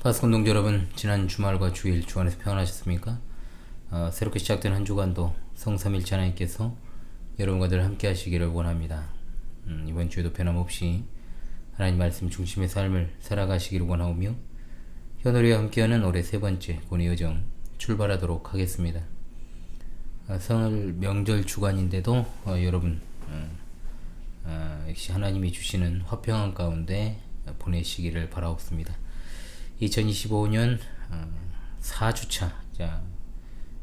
파스콘 동지 여러분, 지난 주말과 주일 주 안에서 평안하셨습니까? 새롭게 시작된 한 주간도 성삼일체 하나님께서 여러분과 늘 함께 하시기를 원합니다. 이번 주에도 변함없이 하나님 말씀 중심의 삶을 살아가시기를 원하오며 현우리와 함께하는 올해 세 번째 고뇌 여정 출발하도록 하겠습니다. 설 명절 주간인데도 여러분 역시 하나님이 주시는 화평한 가운데 보내시기를 바라옵습니다. 2025년 4주차, 자,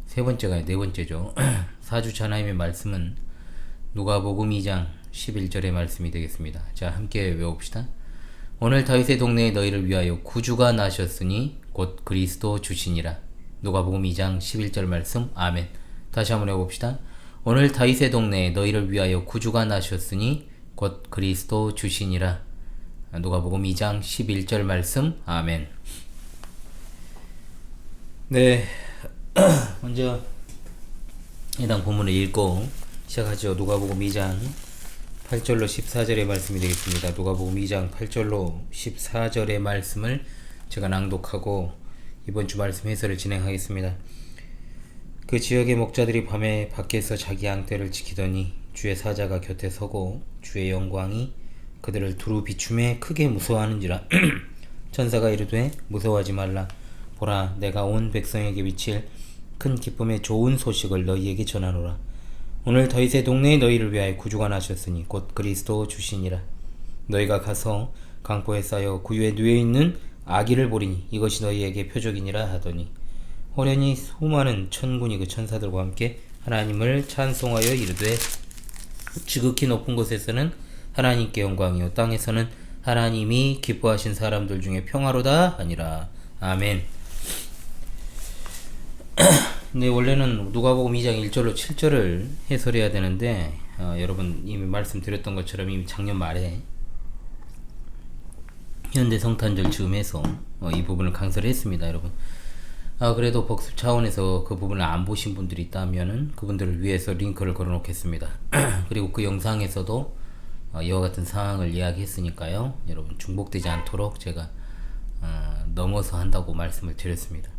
세 번째가 아니라 네 번째죠. 4주차 하나님의 말씀은 누가복음 2장 11절의 말씀이 되겠습니다. 자, 함께 외워봅시다. 오늘 다윗의 동네에 너희를 위하여 구주가 나셨으니 곧 그리스도 주시니라. 누가복음 2장 11절 말씀. 아멘. 다시 한번 해봅시다. 오늘 다윗의 동네에 너희를 위하여 구주가 나셨으니 곧 그리스도 주시니라. 누가복음 2장 11절 말씀. 아멘. 네, 먼저 해당 본문을 읽고 시작하죠. 누가복음 2장 8절로 14절의 말씀이 되겠습니다. 누가복음 2장 8절로 14절의 말씀을 제가 낭독하고 이번 주 말씀 해설을 진행하겠습니다. 그 지역의 목자들이 밤에 밖에서 자기 양떼를 지키더니 주의 사자가 곁에 서고 주의 영광이 그들을 두루 비춤에 크게 무서워하는지라. 천사가 이르되 무서워하지 말라. 보라, 내가 온 백성에게 미칠 큰 기쁨의 좋은 소식을 너희에게 전하노라. 오늘 다윗의 동네에 너희를 위하여 구주가 나셨으니 곧 그리스도 주시니라. 너희가 가서 강포에 쌓여 구유에 누워있는 아기를 보리니 이것이 너희에게 표적이니라 하더니 호련히 수많은 천군이 그 천사들과 함께 하나님을 찬송하여 이르되 지극히 높은 곳에서는 하나님께 영광이요 땅에서는 하나님이 기뻐하신 사람들 중에 평화로다 하니라. 아멘. 네, 원래는 누가복음 2장 1절로 7절을 해설해야 되는데 여러분 이미 말씀드렸던 것처럼 이미 작년 말에 현대 성탄절 즈음해서 이 부분을 강설을 했습니다. 여러분 그래도 복습 차원에서 그 부분을 안 보신 분들이 있다면은 그분들을 위해서 링크를 걸어 놓겠습니다. 그리고 그 영상에서도 이와 같은 상황을 이야기했으니까요. 여러분 중복되지 않도록 제가 넘어서 한다고 말씀을 드렸습니다.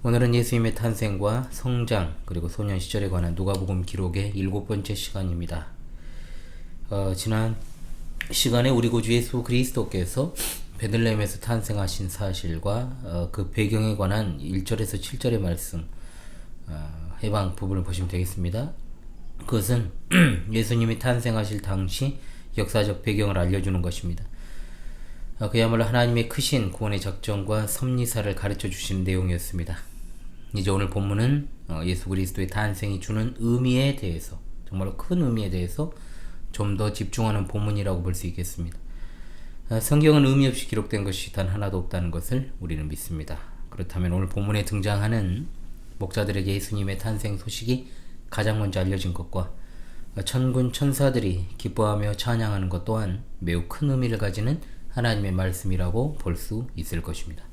오늘은 예수님의 탄생과 성장 그리고 소년 시절에 관한 누가복음 기록의 7번째 시간입니다. 지난 시간에 우리 구주 예수 그리스도께서 베들레헴에서 탄생하신 사실과 그 배경에 관한 1절에서 7절의 말씀 해방 부분을 보시면 되겠습니다. 그것은 예수님이 탄생하실 당시 역사적 배경을 알려주는 것입니다. 그야말로 하나님의 크신 구원의 작정과 섭리사를 가르쳐 주시는 내용이었습니다. 이제 오늘 본문은 예수 그리스도의 탄생이 주는 의미에 대해서, 정말로 큰 의미에 대해서 좀 더 집중하는 본문이라고 볼 수 있겠습니다. 성경은 의미 없이 기록된 것이 단 하나도 없다는 것을 우리는 믿습니다. 그렇다면 오늘 본문에 등장하는 목자들에게 예수님의 탄생 소식이 가장 먼저 알려진 것과 천군 천사들이 기뻐하며 찬양하는 것 또한 매우 큰 의미를 가지는 하나님의 말씀이라고 볼 수 있을 것입니다.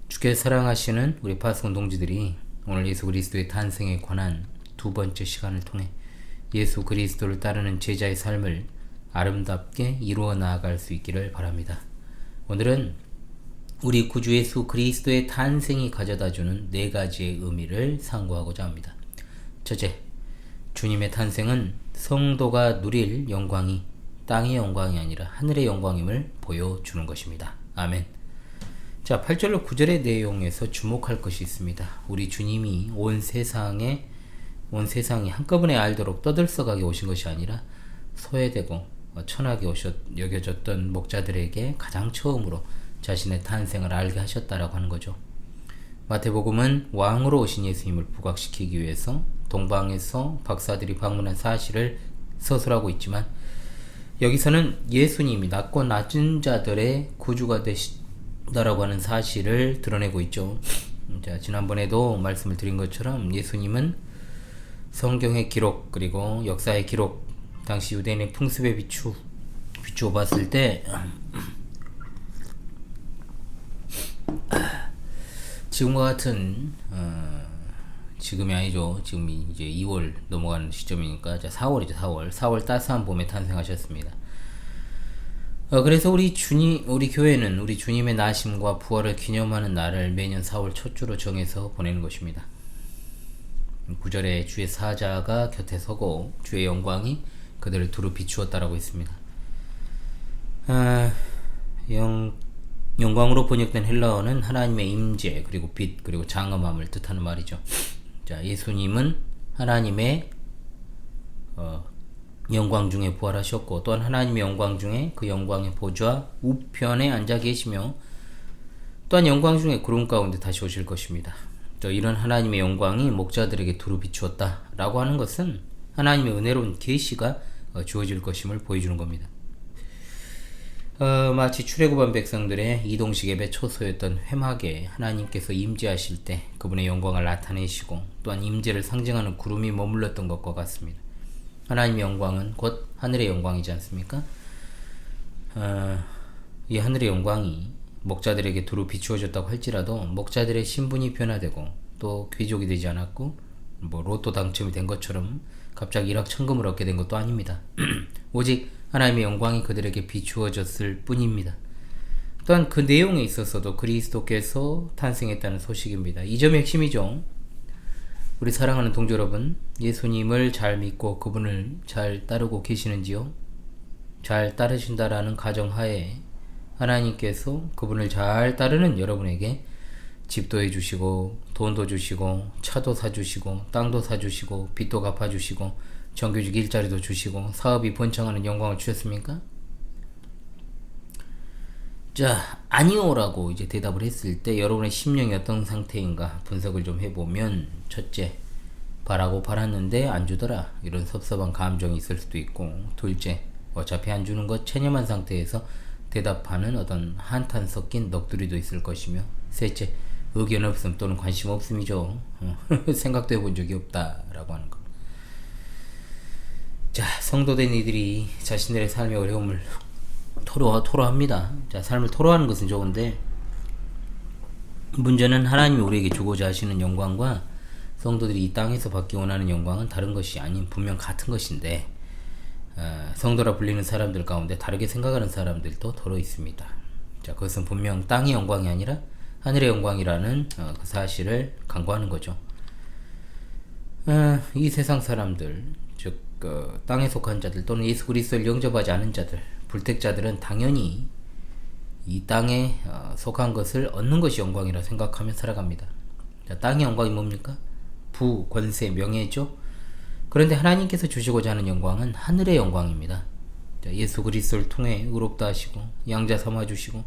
주께 사랑하시는 우리 파스콘 동지들이 오늘 예수 그리스도의 탄생에 관한 두 번째 시간을 통해 예수 그리스도를 따르는 제자의 삶을 아름답게 이루어 나아갈 수 있기를 바랍니다. 오늘은 우리 구주 예수 그리스도의 탄생이 가져다주는 네 가지의 의미를 상고하고자 합니다. 첫째, 주님의 탄생은 성도가 누릴 영광이 땅의 영광이 아니라 하늘의 영광임을 보여주는 것입니다. 아멘. 자, 8절로 9절의 내용에서 주목할 것이 있습니다. 우리 주님이 온 세상이 한꺼번에 알도록 떠들썩하게 오신 것이 아니라 소외되고 천하게 여겨졌던 목자들에게 가장 처음으로 자신의 탄생을 알게 하셨다라고 하는 거죠. 마태복음은 왕으로 오신 예수님을 부각시키기 위해서 동방에서 박사들이 방문한 사실을 서술하고 있지만 여기서는 예수님이 낮고 낮은 자들의 구주가 되시다라고 하는 사실을 드러내고 있죠. 자, 지난번에도 말씀을 드린 것처럼 예수님은 성경의 기록 그리고 역사의 기록, 당시 유대인의 풍습에 비추어 봤을 때 지금과 같은 지금이 아니죠. 지금이 이제 2월 넘어가는 시점이니까 4월이죠. 4월 따스한 봄에 탄생하셨습니다. 그래서 우리 교회는 우리 주님의 나심과 부활을 기념하는 날을 매년 4월 첫 주로 정해서 보내는 것입니다. 9절에 주의 사자가 곁에 서고 주의 영광이 그들을 두루 비추었다라고 했습니다. 영광으로 번역된 헬라어는 하나님의 임재 그리고 빛 그리고 장엄함을 뜻하는 말이죠. 자, 예수님은 하나님의 영광 중에 부활하셨고 또한 하나님의 영광 중에 그 영광의 보좌 우편에 앉아 계시며 또한 영광 중에 구름 가운데 다시 오실 것입니다. 또 이런 하나님의 영광이 목자들에게 두루 비추었다 라고 하는 것은 하나님의 은혜로운 계시가 주어질 것임을 보여주는 겁니다. 마치 출애굽한 백성들의 이동식 예배 초소였던 회막에 하나님께서 임재하실 때 그분의 영광을 나타내시고 또한 임재를 상징하는 구름이 머물렀던 것과 같습니다. 하나님의 영광은 곧 하늘의 영광이지 않습니까? 이 하늘의 영광이 목자들에게 두루 비추어졌다고 할지라도 목자들의 신분이 변화되고 또 귀족이 되지 않았고 로또 당첨이 된 것처럼 갑자기 일확천금을 얻게 된 것도 아닙니다. 오직 하나님의 영광이 그들에게 비추어졌을 뿐입니다. 또한 그 내용에 있어서도 그리스도께서 탄생했다는 소식입니다. 이 점이 핵심이죠. 우리 사랑하는 동조 여러분, 예수님을 잘 믿고 그분을 잘 따르고 계시는지요? 잘 따르신다라는 가정하에 하나님께서 그분을 잘 따르는 여러분에게 집도 해주시고 돈도 주시고 차도 사주시고 땅도 사주시고 빚도 갚아주시고 정규직 일자리도 주시고 사업이 번창하는 영광을 주셨습니까? 자, 아니오라고 이제 대답을 했을 때 여러분의 심령이 어떤 상태인가 분석을 좀 해보면, 첫째, 바라고 바랐는데 안 주더라, 이런 섭섭한 감정이 있을 수도 있고, 둘째, 어차피 안 주는 것 체념한 상태에서 대답하는 어떤 한탄 섞인 넋두리도 있을 것이며, 셋째, 의견 없음 또는 관심 없음이죠. 생각도 해본 적이 없다라고 하는 것. 자, 성도된 이들이 자신들의 삶의 어려움을 토로합니다. 자, 삶을 토로하는 것은 좋은데 문제는 하나님이 우리에게 주고자 하시는 영광과 성도들이 이 땅에서 받기 원하는 영광은 다른 것이 아닌 분명 같은 것인데, 성도라 불리는 사람들 가운데 다르게 생각하는 사람들도 더러 있습니다. 자, 그것은 분명 땅의 영광이 아니라 하늘의 영광이라는 그 사실을 강구하는 거죠. 이 세상 사람들, 즉 땅에 속한 자들 또는 예수 그리스도를 영접하지 않은 자들, 불택자들은 당연히 이 땅에 속한 것을 얻는 것이 영광이라 생각하며 살아갑니다. 자, 땅의 영광이 뭡니까? 부, 권세, 명예죠. 그런데 하나님께서 주시고자 하는 영광은 하늘의 영광입니다. 자, 예수 그리스도를 통해 의롭다 하시고 양자 삼아 주시고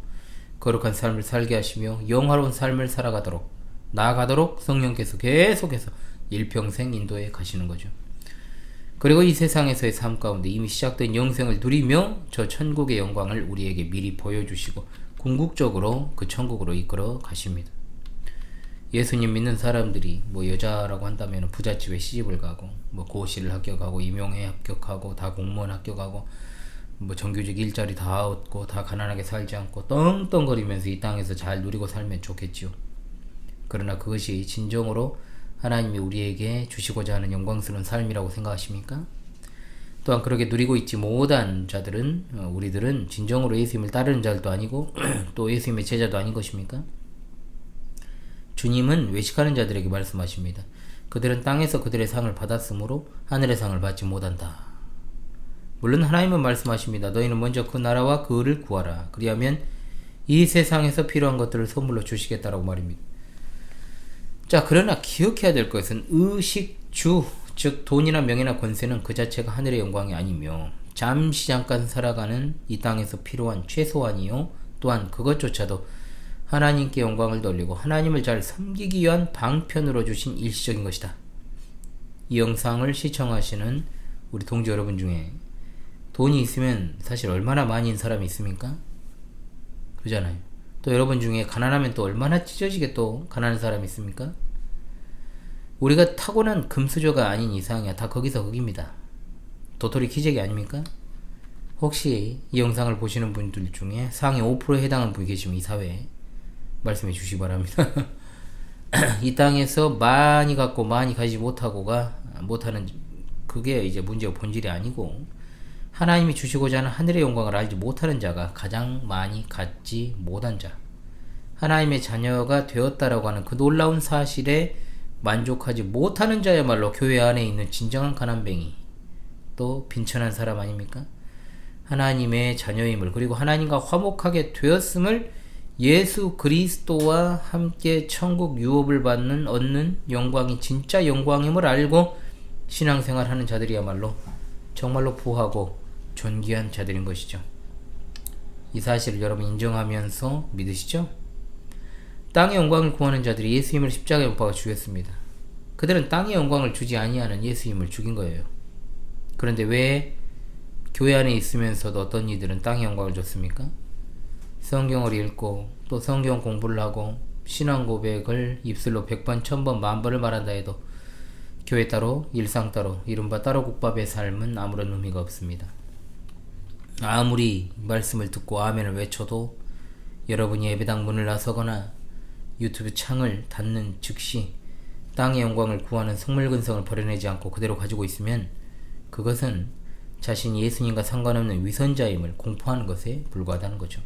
거룩한 삶을 살게 하시며 영화로운 삶을 살아가도록 나아가도록 성령께서 계속해서 일평생 인도해 가시는 거죠. 그리고 이 세상에서의 삶 가운데 이미 시작된 영생을 누리며 저 천국의 영광을 우리에게 미리 보여주시고 궁극적으로 그 천국으로 이끌어 가십니다. 예수님 믿는 사람들이 여자라고 한다면 부잣집에 시집을 가고 고시를 합격하고 임용에 합격하고 다 공무원 합격하고 정규직 일자리 다 얻고 다 가난하게 살지 않고 떵떵거리면서 이 땅에서 잘 누리고 살면 좋겠지요. 그러나 그것이 진정으로 하나님이 우리에게 주시고자 하는 영광스러운 삶이라고 생각하십니까? 또한 그렇게 누리고 있지 못한 자들은, 우리들은 진정으로 예수님을 따르는 자들도 아니고 또 예수님의 제자도 아닌 것입니까? 주님은 외식하는 자들에게 말씀하십니다. 그들은 땅에서 그들의 상을 받았으므로 하늘의 상을 받지 못한다. 물론 하나님은 말씀하십니다. 너희는 먼저 그 나라와 그 의를 구하라. 그리하면 이 세상에서 필요한 것들을 선물로 주시겠다라고 말입니다. 자, 그러나 기억해야 될 것은 의식주, 즉 돈이나 명예나 권세는 그 자체가 하늘의 영광이 아니며 잠시 잠깐 살아가는 이 땅에서 필요한 최소한이요, 또한 그것조차도 하나님께 영광을 돌리고 하나님을 잘 섬기기 위한 방편으로 주신 일시적인 것이다. 이 영상을 시청하시는 우리 동지 여러분 중에 돈이 있으면 사실 얼마나 많이인 사람이 있습니까? 그러잖아요. 또 여러분 중에 가난하면 또 얼마나 찢어지게 또 가난한 사람이 있습니까? 우리가 타고난 금수저가 아닌 이상이야 다 거기서 거기입니다. 도토리 키재기 아닙니까? 혹시 이 영상을 보시는 분들 중에 상위 5%에 해당하는 분이 계시면 이 사회에 말씀해 주시기 바랍니다. 이 땅에서 많이 갖고 많이 가지 못하는 그게 이제 문제의 본질이 아니고, 하나님이 주시고자 하는 하늘의 영광을 알지 못하는 자가 가장 많이 갖지 못한 자, 하나님의 자녀가 되었다라고 하는 그 놀라운 사실에 만족하지 못하는 자야말로 교회 안에 있는 진정한 가난뱅이, 또 빈천한 사람 아닙니까? 하나님의 자녀임을, 그리고 하나님과 화목하게 되었음을, 예수 그리스도와 함께 천국 유업을 얻는 영광이 진짜 영광임을 알고 신앙생활하는 자들이야말로 정말로 부하고 존귀한 자들인 것이죠. 이 사실을 여러분 인정하면서 믿으시죠? 땅의 영광을 구하는 자들이 예수님을 십자가에 못 박아 죽였습니다. 그들은 땅의 영광을 주지 아니하는 예수님을 죽인 거예요. 그런데 왜 교회 안에 있으면서도 어떤 이들은 땅의 영광을 줬습니까? 성경을 읽고 또 성경 공부를 하고 신앙 고백을 입술로 100번, 1000번, 10,000번을 말한다 해도 교회 따로 일상 따로 이른바 따로 국밥의 삶은 아무런 의미가 없습니다. 아무리 말씀을 듣고 아멘을 외쳐도 여러분이 예배당 문을 나서거나 유튜브 창을 닫는 즉시 땅의 영광을 구하는 성물근성을 버려내지 않고 그대로 가지고 있으면 그것은 자신이 예수님과 상관없는 위선자임을 공포하는 것에 불과하다는 거죠.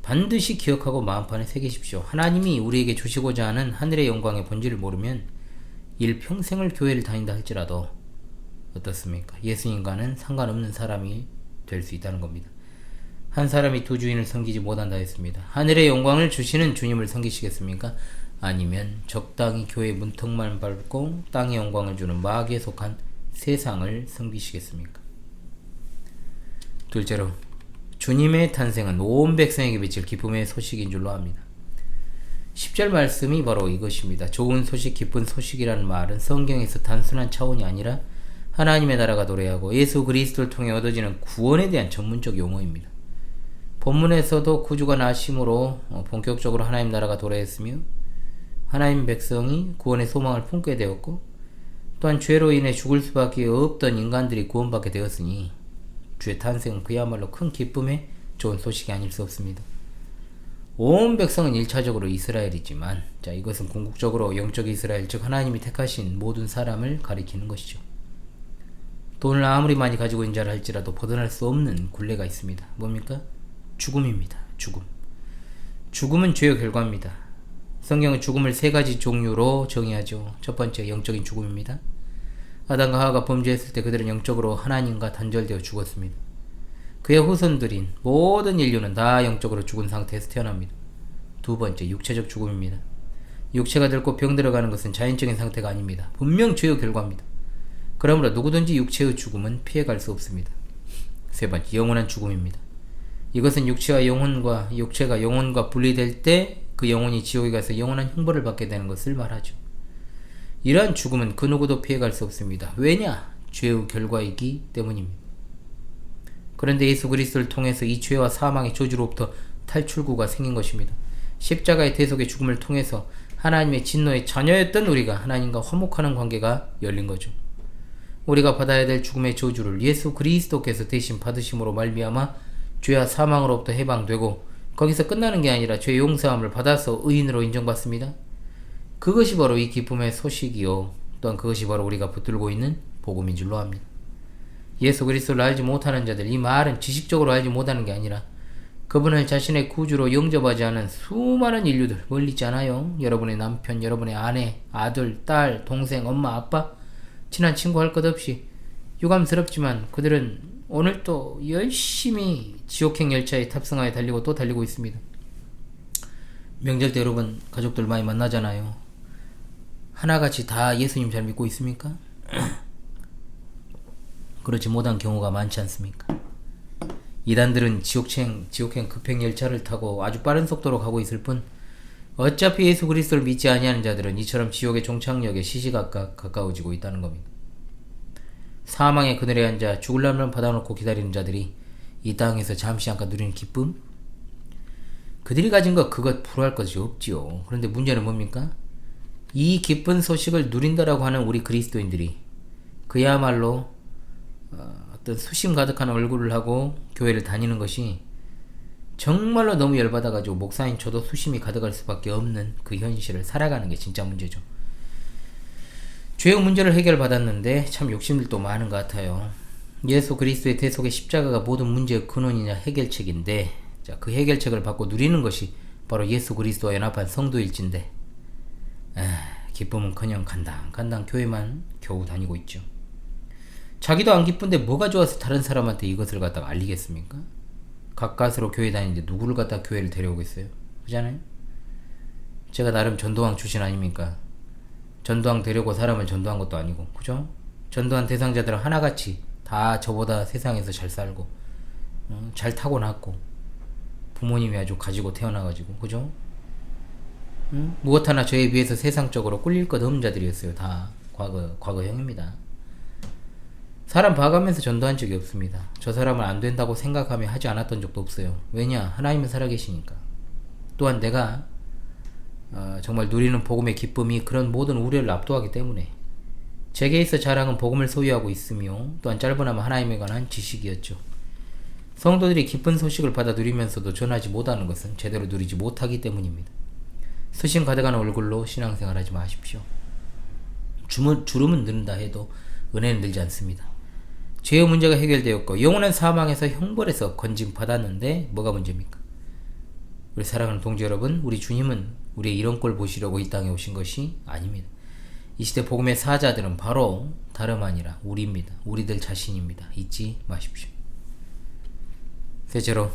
반드시 기억하고 마음판에 새기십시오. 하나님이 우리에게 주시고자 하는 하늘의 영광의 본질을 모르면 일평생을 교회를 다닌다 할지라도 어떻습니까? 예수님과는 상관없는 사람이 될 수 있다는 겁니다. 한 사람이 두 주인을 섬기지 못한다 했습니다. 하늘의 영광을 주시는 주님을 섬기시겠습니까? 아니면 적당히 교회 문턱만 밟고 땅의 영광을 주는 마귀에 속한 세상을 섬기시겠습니까? 둘째로, 주님의 탄생은 온 백성에게 비칠 기쁨의 소식인 줄로 압니다. 10절 말씀이 바로 이것입니다. 좋은 소식, 기쁜 소식이라는 말은 성경에서 단순한 차원이 아니라 하나님의 나라가 도래하고 예수 그리스도를 통해 얻어지는 구원에 대한 전문적 용어입니다. 본문에서도 구주가 나심으로 본격적으로 하나님 나라가 도래했으며 하나님 백성이 구원의 소망을 품게 되었고, 또한 죄로 인해 죽을 수밖에 없던 인간들이 구원받게 되었으니 주의 탄생은 그야말로 큰 기쁨의 좋은 소식이 아닐 수 없습니다. 온 백성은 1차적으로 이스라엘이지만 이것은 궁극적으로 영적 이스라엘, 즉 하나님이 택하신 모든 사람을 가리키는 것이죠. 돈을 아무리 많이 가지고 있는 자라 할지라도 벗어날 수 없는 굴레가 있습니다. 뭡니까? 죽음입니다. 죽음은 죄의 결과입니다. 성경은 죽음을 세 가지 종류로 정의하죠. 첫 번째, 영적인 죽음입니다. 아담과 하와가 범죄했을 때 그들은 영적으로 하나님과 단절되어 죽었습니다. 그의 후손들인 모든 인류는 다 영적으로 죽은 상태에서 태어납니다. 두 번째, 육체적 죽음입니다. 육체가 늙고 병들어가는 것은 자연적인 상태가 아닙니다. 분명 죄의 결과입니다. 그러므로 누구든지 육체의 죽음은 피해갈 수 없습니다. 세 번째, 영원한 죽음입니다. 이것은 육체가 영혼과 분리될 때 그 영혼이 지옥에 가서 영원한 형벌을 받게 되는 것을 말하죠. 이러한 죽음은 그 누구도 피해갈 수 없습니다. 왜냐? 죄의 결과이기 때문입니다. 그런데 예수 그리스도를 통해서 이 죄와 사망의 저주로부터 탈출구가 생긴 것입니다. 십자가의 대속의 죽음을 통해서 하나님의 진노의 자녀였던 우리가 하나님과 화목하는 관계가 열린 거죠. 우리가 받아야 될 죽음의 저주를 예수 그리스도께서 대신 받으심으로 말미암아 죄와 사망으로부터 해방되고, 거기서 끝나는 게 아니라 죄 용서함을 받아서 의인으로 인정받습니다. 그것이 바로 이 기쁨의 소식이요, 또한 그것이 바로 우리가 붙들고 있는 복음인 줄로 압니다. 예수 그리스도를 알지 못하는 자들, 이 말은 지식적으로 알지 못하는 게 아니라 그분을 자신의 구주로 영접하지 않은 수많은 인류들, 멀리 있지 않아요? 여러분의 남편, 여러분의 아내, 아들, 딸, 동생, 엄마, 아빠, 친한 친구 할 것 없이 유감스럽지만 그들은 오늘 또 열심히 지옥행 열차에 탑승하여 달리고 또 달리고 있습니다. 명절 때 여러분 가족들 많이 만나잖아요. 하나같이 다 예수님 잘 믿고 있습니까? 그렇지 못한 경우가 많지 않습니까? 이단들은 지옥행 급행 열차를 타고 아주 빠른 속도로 가고 있을 뿐, 어차피 예수 그리스도를 믿지 아니하는 자들은 이처럼 지옥의 종착역에 시시각각 가까워지고 있다는 겁니다. 사망의 그늘에 앉아 죽을 날만 받아놓고 기다리는 자들이 이 땅에서 잠시 잠깐 누리는 기쁨? 그들이 가진 것 그것 불허할 것이 없지요. 그런데 문제는 뭡니까? 이 기쁜 소식을 누린다라고 하는 우리 그리스도인들이 그야말로 어떤 수심 가득한 얼굴을 하고 교회를 다니는 것이 정말로 너무 열받아가지고 목사인 저도 수심이 가득할 수밖에 없는 그 현실을 살아가는 게 진짜 문제죠. 죄의 문제를 해결받았는데 참 욕심들도 많은 것 같아요. 예수 그리스도의 대속의 십자가가 모든 문제의 근원이냐 해결책인데, 자, 그 해결책을 받고 누리는 것이 바로 예수 그리스도와 연합한 성도일진데, 기쁨은커녕 간당 교회만 겨우 다니고 있죠. 자기도 안 기쁜데 뭐가 좋아서 다른 사람한테 이것을 갖다가 알리겠습니까? 가까스로 교회 다니는데 누구를 갖다 교회를 데려오겠어요? 그잖아요? 제가 나름 전도왕 출신 아닙니까? 전도왕 되려고 사람을 전도한 것도 아니고, 그죠? 전도한 대상자들은 하나같이 다 저보다 세상에서 잘 살고, 잘 타고났고, 부모님이 아주 가지고 태어나가지고, 그죠? 무엇 하나 저에 비해서 세상적으로 꿀릴 것 없는 자들이었어요. 다 과거형입니다. 사람 봐가면서 전도한 적이 없습니다. 저 사람은 안 된다고 생각하며 하지 않았던 적도 없어요. 왜냐? 하나님은 살아계시니까. 또한 내가 정말 누리는 복음의 기쁨이 그런 모든 우려를 압도하기 때문에 제게 있어 자랑은 복음을 소유하고 있으며, 또한 짧으나마 하나님에 관한 지식이었죠. 성도들이 기쁜 소식을 받아 누리면서도 전하지 못하는 것은 제대로 누리지 못하기 때문입니다. 수심 가득한 얼굴로 신앙생활 하지 마십시오. 주름은 는다 해도 은혜는 늘지 않습니다. 죄의 문제가 해결되었고 영원한 사망에서 형벌에서 건짐받았는데 뭐가 문제입니까? 우리 사랑하는 동지 여러분, 우리 주님은 우리의 이런 꼴 보시려고 이 땅에 오신 것이 아닙니다. 이 시대 복음의 사자들은 바로 다름 아니라 우리입니다. 우리들 자신입니다. 잊지 마십시오. 셋째로,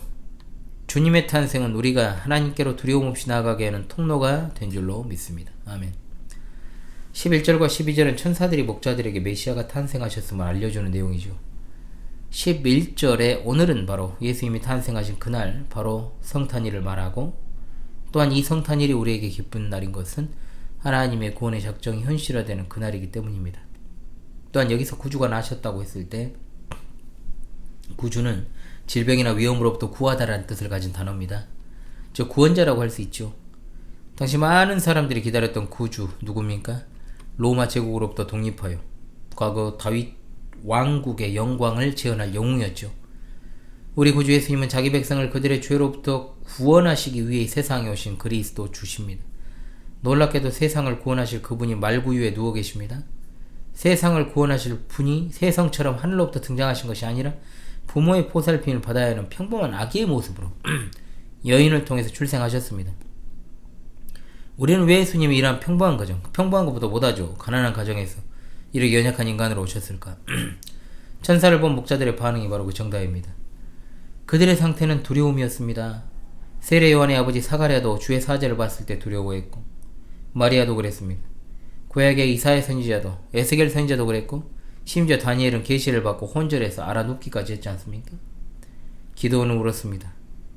주님의 탄생은 우리가 하나님께로 두려움 없이 나아가게 하는 통로가 된 줄로 믿습니다. 아멘. 11절과 12절은 천사들이 목자들에게 메시아가 탄생하셨음을 알려주는 내용이죠. 11절에 오늘은 바로 예수님이 탄생하신 그날, 바로 성탄일을 말하고, 또한 이 성탄일이 우리에게 기쁜 날인 것은 하나님의 구원의 작정이 현실화되는 그날이기 때문입니다. 또한 여기서 구주가 나셨다고 했을 때, 구주는 질병이나 위험으로부터 구하다라는 뜻을 가진 단어입니다. 즉 구원자라고 할 수 있죠. 당시 많은 사람들이 기다렸던 구주 누굽니까? 로마 제국으로부터 독립하여 과거 다윗 왕국의 영광을 재현할 영웅이었죠. 우리 구주 예수님은 자기 백성을 그들의 죄로부터 구원하시기 위해 세상에 오신 그리스도 주십니다. 놀랍게도 세상을 구원하실 그분이 말구유에 누워 계십니다. 세상을 구원하실 분이 세성처럼 하늘로부터 등장하신 것이 아니라 부모의 보살핌을 받아야 하는 평범한 아기의 모습으로 여인을 통해서 출생하셨습니다. 우리는 왜 예수님이 이러한 평범한 가정, 평범한 것보다 못하죠. 가난한 가정에서 이렇게 연약한 인간으로 오셨을까? 천사를 본 목자들의 반응이 바로 그 정답입니다. 그들의 상태는 두려움이었습니다. 세례 요한의 아버지 사가랴도 주의 사자를 봤을 때 두려워했고, 마리아도 그랬습니다. 구약의 이사야 선지자도, 에스겔 선지자도 그랬고, 심지어 다니엘은 계시를 받고 혼절해서 알아눕기까지 했지 않습니까? 기도원은 울었습니다.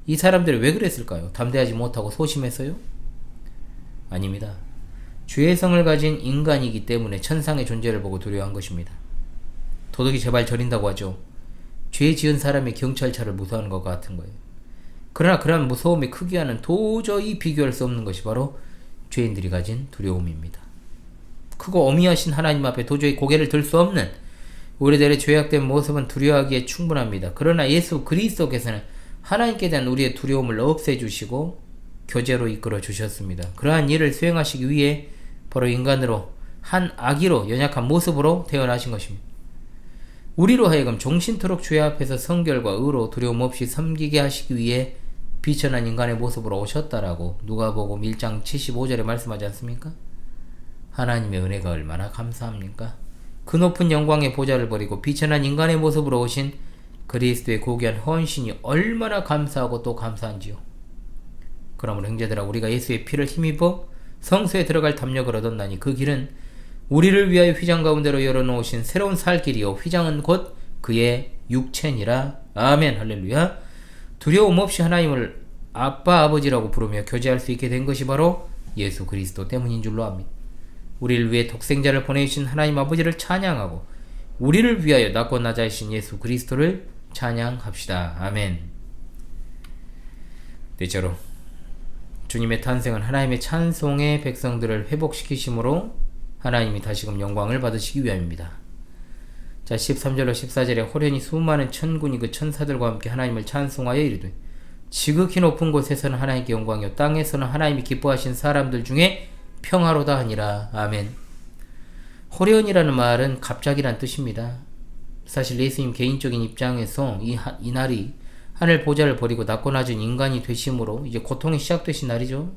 이 사람들이 왜 그랬을까요? 담대하지 못하고 소심했어요? 아닙니다. 주의 성을 가진 인간이기 때문에 천상의 존재를 보고 두려워한 것입니다. 도둑이 제발 저린다고 하죠. 죄 지은 사람이 경찰차를 무서워하는 것 같은 거예요. 그러나 그러한 무서움의 크기와는 도저히 비교할 수 없는 것이 바로 죄인들이 가진 두려움입니다. 크고 어미하신 하나님 앞에 도저히 고개를 들 수 없는 우리들의 죄악된 모습은 두려워하기에 충분합니다. 그러나 예수 그리스도께서는 하나님께 대한 우리의 두려움을 없애주시고 교제로 이끌어 주셨습니다. 그러한 일을 수행하시기 위해 바로 인간으로 한 아기로 연약한 모습으로 태어나신 것입니다. 우리로 하여금 종신토록 주의 앞에서 성결과 의로 두려움 없이 섬기게 하시기 위해 비천한 인간의 모습으로 오셨다라고 누가복음 1장 75절에 말씀하지 않습니까? 하나님의 은혜가 얼마나 감사합니까? 그 높은 영광의 보좌를 버리고 비천한 인간의 모습으로 오신 그리스도의 고귀한 헌신이 얼마나 감사하고 또 감사한지요. 그러므로 형제들아, 우리가 예수의 피를 힘입어 성소에 들어갈 담력을 얻었나니 그 길은 우리를 위하여 휘장 가운데로 열어놓으신 새로운 살 길이요 휘장은 곧 그의 육체니라. 아멘. 할렐루야. 두려움 없이 하나님을 아빠 아버지라고 부르며 교제할 수 있게 된 것이 바로 예수 그리스도 때문인 줄로 압니다. 우리를 위해 독생자를 보내주신 하나님 아버지를 찬양하고 우리를 위하여 낮고 낮아이신 예수 그리스도를 찬양합시다. 아멘. 넷째로, 주님의 탄생은 하나님의 찬송의 백성들을 회복시키심으로 하나님이 다시금 영광을 받으시기 위함입니다. 자, 13절로 14절에 호련히 수많은 천군이 그 천사들과 함께 하나님을 찬송하여 이르되 지극히 높은 곳에서는 하나님께 영광이요 땅에서는 하나님이 기뻐하신 사람들 중에 평화로다 하니라. 아멘. 호련이라는 말은 갑자기란 뜻입니다. 사실 예수님 개인적인 입장에서 이 날이 하늘 보좌를 버리고 낮고 낮은 인간이 되심으로 이제 고통이 시작되신 날이죠.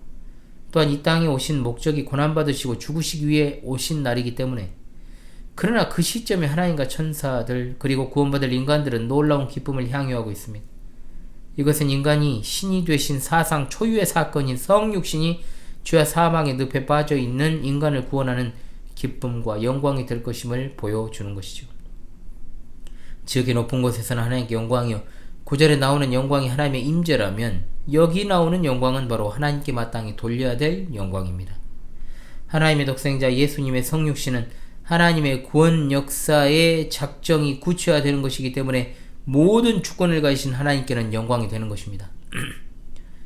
또한 이 땅에 오신 목적이 고난받으시고 죽으시기 위해 오신 날이기 때문에, 그러나 그 시점에 하나님과 천사들 그리고 구원받을 인간들은 놀라운 기쁨을 향유하고 있습니다. 이것은 인간이 신이 되신 사상 초유의 사건인 성육신이 죄와 사망의 늪에 빠져있는 인간을 구원하는 기쁨과 영광이 될 것임을 보여주는 것이죠. 지극히 높은 곳에서는 하나님께 영광이요, 9절에 나오는 영광이 하나님의 임재라면 여기 나오는 영광은 바로 하나님께 마땅히 돌려야 될 영광입니다. 하나님의 독생자 예수님의 성육신은 하나님의 구원 역사의 작정이 구체화되는 것이기 때문에 모든 주권을 가지신 하나님께는 영광이 되는 것입니다.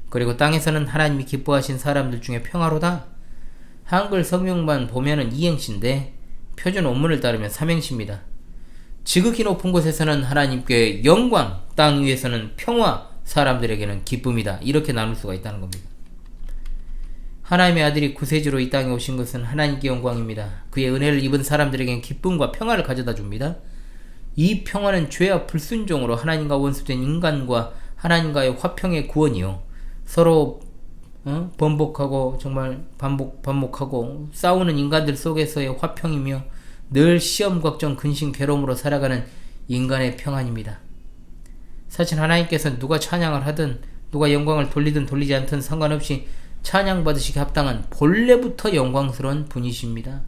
그리고 땅에서는 하나님이 기뻐하신 사람들 중에 평화로다, 한글 성명만 보면은 이행시인데 표준 원문을 따르면 삼행시입니다. 지극히 높은 곳에서는 하나님께 영광, 땅 위에서는 평화, 사람들에게는 기쁨이다. 이렇게 나눌 수가 있다는 겁니다. 하나님의 아들이 구세주로 이 땅에 오신 것은 하나님께 영광입니다. 그의 은혜를 입은 사람들에게는 기쁨과 평화를 가져다 줍니다. 이 평화는 죄와 불순종으로 하나님과 원수된 인간과 하나님과의 화평의 구원이요, 서로 번복하고 정말 반복하고 싸우는 인간들 속에서의 화평이며 늘 시험, 걱정, 근심, 괴로움으로 살아가는 인간의 평안입니다. 사실 하나님께서는 누가 찬양을 하든 누가 영광을 돌리든 돌리지 않든 상관없이 찬양받으시기 합당한 본래부터 영광스러운 분이십니다.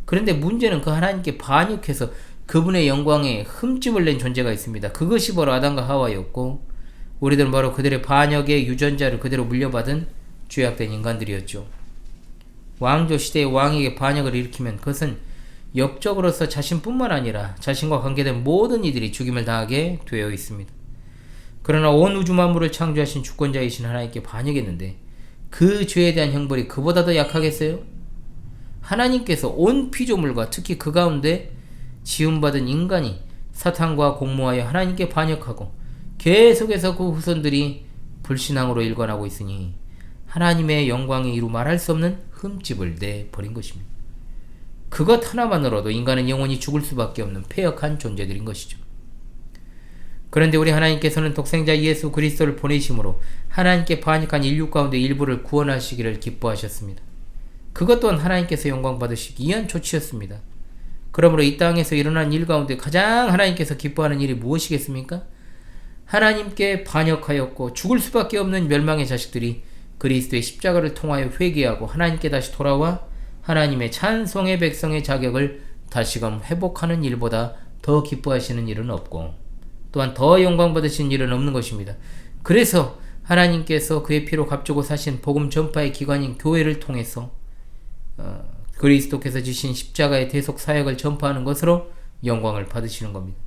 그런데 문제는 그 하나님께 반역해서 그분의 영광에 흠집을 낸 존재가 있습니다. 그것이 바로 아담과 하와였고, 우리들은 바로 그들의 반역의 유전자를 그대로 물려받은 죄악된 인간들이었죠. 왕조 시대의 왕에게 반역을 일으키면 그것은 역적으로서 자신뿐만 아니라 자신과 관계된 모든 이들이 죽임을 당하게 되어 있습니다. 그러나 온 우주 만물을 창조하신 주권자이신 하나님께 반역했는데 그 죄에 대한 형벌이 그보다 더 약하겠어요? 하나님께서 온 피조물과 특히 그 가운데 지음받은 인간이 사탄과 공모하여 하나님께 반역하고 계속해서 그 후손들이 불신앙으로 일관하고 있으니 하나님의 영광에 이루 말할 수 없는 흠집을 내버린 것입니다. 그것 하나만으로도 인간은 영원히 죽을 수밖에 없는 패역한 존재들인 것이죠. 그런데 우리 하나님께서는 독생자 예수 그리스도를 보내심으로 하나님께 반역한 인류 가운데 일부를 구원하시기를 기뻐하셨습니다. 그것 또한 하나님께서 영광 받으시기 위한 조치였습니다. 그러므로 이 땅에서 일어난 일 가운데 가장 하나님께서 기뻐하는 일이 무엇이겠습니까? 하나님께 반역하였고 죽을 수밖에 없는 멸망의 자식들이 그리스도의 십자가를 통하여 회개하고 하나님께 다시 돌아와 하나님의 찬송의 백성의 자격을 다시금 회복하는 일보다 더 기뻐하시는 일은 없고, 또한 더 영광 받으신 일은 없는 것입니다. 그래서 하나님께서 그의 피로 값주고 사신 복음 전파의 기관인 교회를 통해서 그리스도께서 지신 십자가의 대속 사역을 전파하는 것으로 영광을 받으시는 겁니다.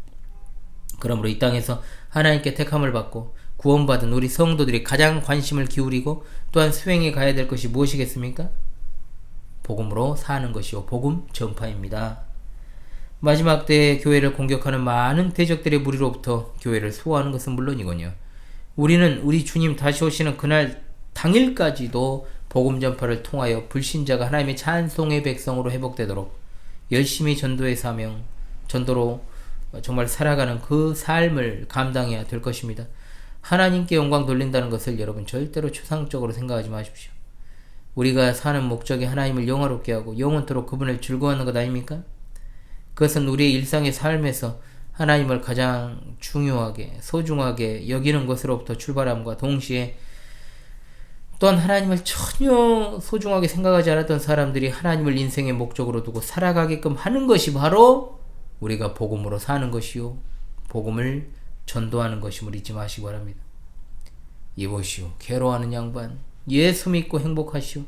그러므로 이 땅에서 하나님께 택함을 받고 구원받은 우리 성도들이 가장 관심을 기울이고 또한 수행해 가야 될 것이 무엇이겠습니까? 복음으로 사는 것이요, 복음 전파입니다. 마지막 때에 교회를 공격하는 많은 대적들의 무리로부터 교회를 수호하는 것은 물론이거니와 우리는 우리 주님 다시 오시는 그날 당일까지도 복음 전파를 통하여 불신자가 하나님의 찬송의 백성으로 회복되도록 열심히 전도의 사명, 전도로 정말 살아가는 그 삶을 감당해야 될 것입니다. 하나님께 영광 돌린다는 것을 여러분 절대로 추상적으로 생각하지 마십시오. 우리가 사는 목적이 하나님을 영화롭게 하고 영원토록 그분을 즐거워하는 것 아닙니까? 그것은 우리의 일상의 삶에서 하나님을 가장 중요하게 소중하게 여기는 것으로부터 출발함과 동시에 또한 하나님을 전혀 소중하게 생각하지 않았던 사람들이 하나님을 인생의 목적으로 두고 살아가게끔 하는 것이 바로 우리가 복음으로 사는 것이요, 복음을 전도하는 것임을 잊지 마시기 바랍니다. 이보시오, 괴로워하는 양반, 예수 믿고 행복하시오.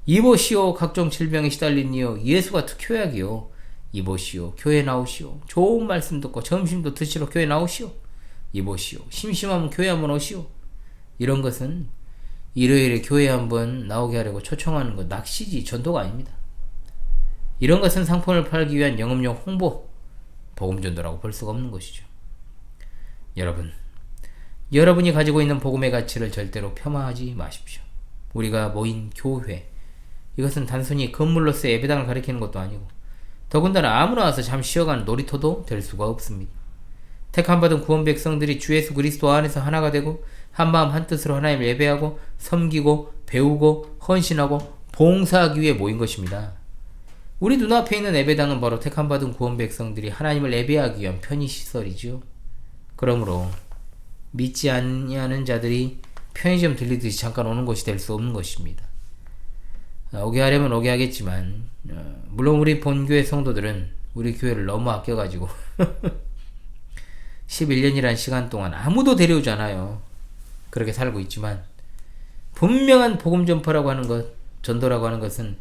이보시오, 각종 질병에 시달린 이여, 예수가 특효약이요. 이보시오, 교회 나오시오. 좋은 말씀 듣고 점심도 드시러 교회 나오시오. 이보시오, 심심하면 교회 한번 오시오. 이런 것은 일요일에 교회 한번 나오게 하려고 초청하는 것, 낚시지 전도가 아닙니다. 이런 것은 상품을 팔기 위한 영업용 홍보, 복음전도라고 볼 수가 없는 것이죠. 여러분이 가지고 있는 복음의 가치를 절대로 폄하하지 마십시오. 우리가 모인 교회, 이것은 단순히 건물로서의 예배당을 가리키는 것도 아니고 더군다나 아무나 와서 잠시 쉬어가는 놀이터도 될 수가 없습니다. 택함받은 구원 백성들이 주 예수 그리스도 안에서 하나가 되고 한마음 한뜻으로 하나님을 예배하고 섬기고 배우고 헌신하고 봉사하기 위해 모인 것입니다. 우리 눈앞에 있는 예배당은 바로 택함받은 구원 백성들이 하나님을 예배하기 위한 편의시설이죠. 그러므로 믿지 않는 자들이 편의점 들리듯이 잠깐 오는 것이 될 수 없는 것입니다. 오게 하려면 오게 하겠지만 물론 우리 본교회 성도들은 우리 교회를 너무 아껴가지고 11년이란 시간 동안 아무도 데려오지 않아요. 그렇게 살고 있지만 분명한 복음 전파라고 하는 것, 전도라고 하는 것은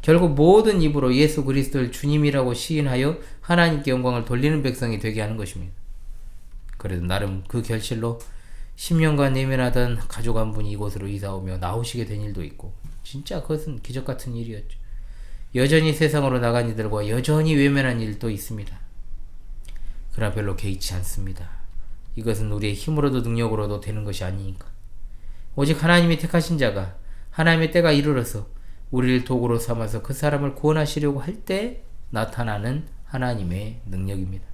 결국 모든 입으로 예수 그리스도를 주님이라고 시인하여 하나님께 영광을 돌리는 백성이 되게 하는 것입니다. 그래도 나름 그 결실로 10년간 내면하던 가족 한 분이 이곳으로 이사오며 나오시게 된 일도 있고 진짜 그것은 기적같은 일이었죠. 여전히 세상으로 나간 이들과 여전히 외면한 일도 있습니다. 그러나 별로 개의치 않습니다. 이것은 우리의 힘으로도 능력으로도 되는 것이 아니니까. 오직 하나님이 택하신 자가 하나님의 때가 이르러서 우리를 도구로 삼아서 그 사람을 구원하시려고 할 때 나타나는 하나님의 능력입니다.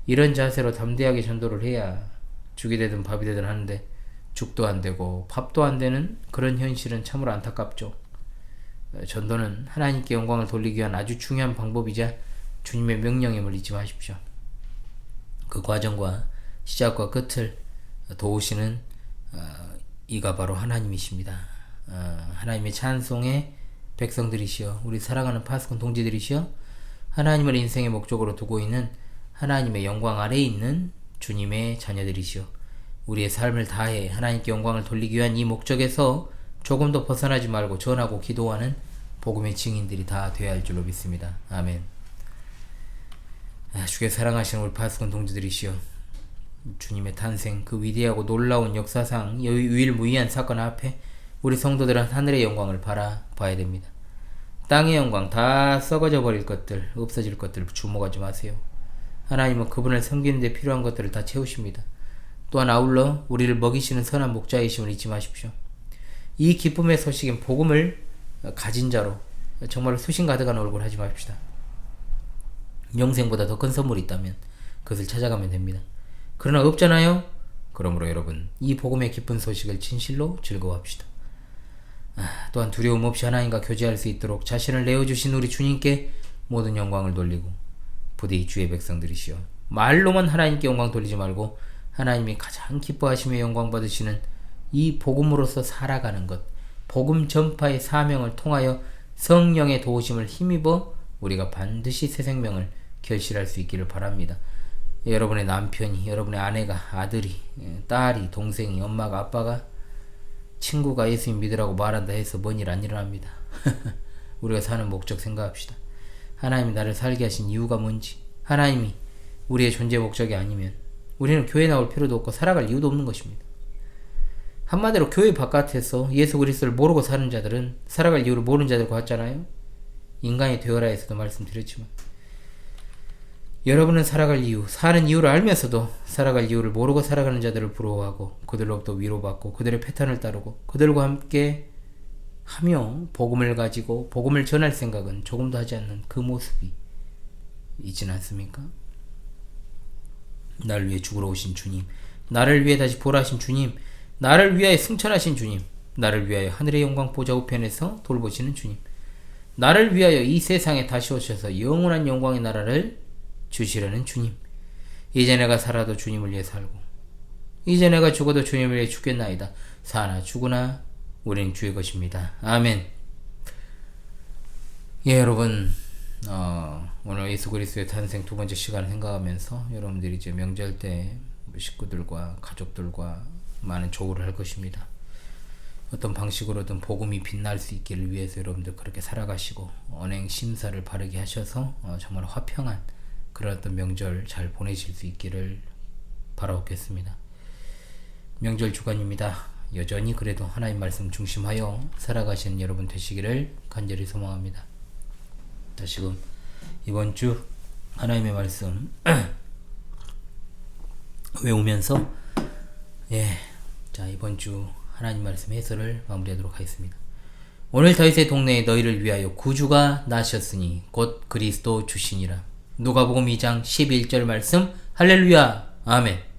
이런 자세로 담대하게 전도를 해야 죽이 되든 밥이 되든 하는데 죽도 안 되고 밥도 안 되는 그런 현실은 참으로 안타깝죠. 전도는 하나님께 영광을 돌리기 위한 아주 중요한 방법이자 주님의 명령임을 잊지 마십시오. 그 과정과 시작과 끝을 도우시는 이가 바로 하나님이십니다. 하나님의 찬송의 백성들이시여 우리 사랑하는 파수꾼 동지들이시여 하나님을 인생의 목적으로 두고 있는 하나님의 영광 아래에 있는 주님의 자녀들이시여 우리의 삶을 다해 하나님께 영광을 돌리기 위한 이 목적에서 조금도 벗어나지 말고 전하고 기도하는 복음의 증인들이 다 되어야 할 줄로 믿습니다. 아멘. 주께 사랑하시는 우리 파수꾼 동지들이시여 주님의 탄생 그 위대하고 놀라운 역사상 유일무이한 사건 앞에 우리 성도들은 하늘의 영광을 바라봐야 됩니다. 땅의 영광 다 썩어져 버릴 것들 없어질 것들 주목하지 마세요. 하나님은 그분을 섬기는 데 필요한 것들을 다 채우십니다. 또한 아울러 우리를 먹이시는 선한 목자이심을 잊지 마십시오. 이 기쁨의 소식인 복음을 가진 자로 정말 수신 가득한 얼굴 하지 맙시다. 영생보다 더 큰 선물이 있다면 그것을 찾아가면 됩니다. 그러나 없잖아요. 그러므로 여러분 이 복음의 기쁜 소식을 진실로 즐거워합시다. 또한 두려움 없이 하나님과 교제할 수 있도록 자신을 내어주신 우리 주님께 모든 영광을 돌리고 부디 주의 백성들이시여 말로만 하나님께 영광 돌리지 말고 하나님이 가장 기뻐하시며 영광 받으시는 이 복음으로서 살아가는 것, 복음 전파의 사명을 통하여 성령의 도우심을 힘입어 우리가 반드시 새 생명을 결실할 수 있기를 바랍니다. 여러분의 남편이, 여러분의 아내가, 아들이, 딸이, 동생이, 엄마가, 아빠가, 친구가 예수님 믿으라고 말한다 해서 뭔 일 안 일어납니다. 우리가 사는 목적 생각합시다. 하나님이 나를 살게 하신 이유가 뭔지, 하나님이 우리의 존재 목적이 아니면 우리는 교회 나올 필요도 없고 살아갈 이유도 없는 것입니다. 한마디로 교회 바깥에서 예수 그리스도를 모르고 사는 자들은 살아갈 이유를 모르는 자들과 같잖아요. 인간이 되어라에서도 말씀드렸지만 여러분은 살아갈 이유, 사는 이유를 알면서도 살아갈 이유를 모르고 살아가는 자들을 부러워하고 그들로부터 위로받고 그들의 패턴을 따르고 그들과 함께 하며 복음을 가지고 복음을 전할 생각은 조금도 하지 않는 그 모습이 있진 않습니까? 나를 위해 죽으러 오신 주님, 나를 위해 다시 보라하신 주님, 나를 위하여 승천하신 주님, 나를 위하여 하늘의 영광 보좌 우편에서 돌보시는 주님, 나를 위하여 이 세상에 다시 오셔서 영원한 영광의 나라를 주시려는 주님. 이제 내가 살아도 주님을 위해 살고 이제 내가 죽어도 주님을 위해 죽겠나이다. 사나 죽으나 우리는 주의 것입니다. 아멘. 예, 여러분 오늘 예수 그리스도의 탄생 두 번째 시간을 생각하면서 여러분들이 이제 명절 때 식구들과 가족들과 많은 조우를 할 것입니다. 어떤 방식으로든 복음이 빛날 수 있기를 위해서 여러분들 그렇게 살아가시고 언행 심사를 바르게 하셔서 정말 화평한 그런 어떤 명절 잘 보내실 수 있기를 바라옵겠습니다. 명절 주간입니다. 여전히 그래도 하나님 말씀 중심하여 살아가시는 여러분 되시기를 간절히 소망합니다. 다시금 이번 주 하나님의 말씀 외우면서 자 이번 주 하나님 말씀 해설을 마무리하도록 하겠습니다. 오늘 다윗의 동네에 너희를 위하여 구주가 나셨으니 곧 그리스도 주시니라. 누가복음 2장 11절 말씀. 할렐루야. 아멘.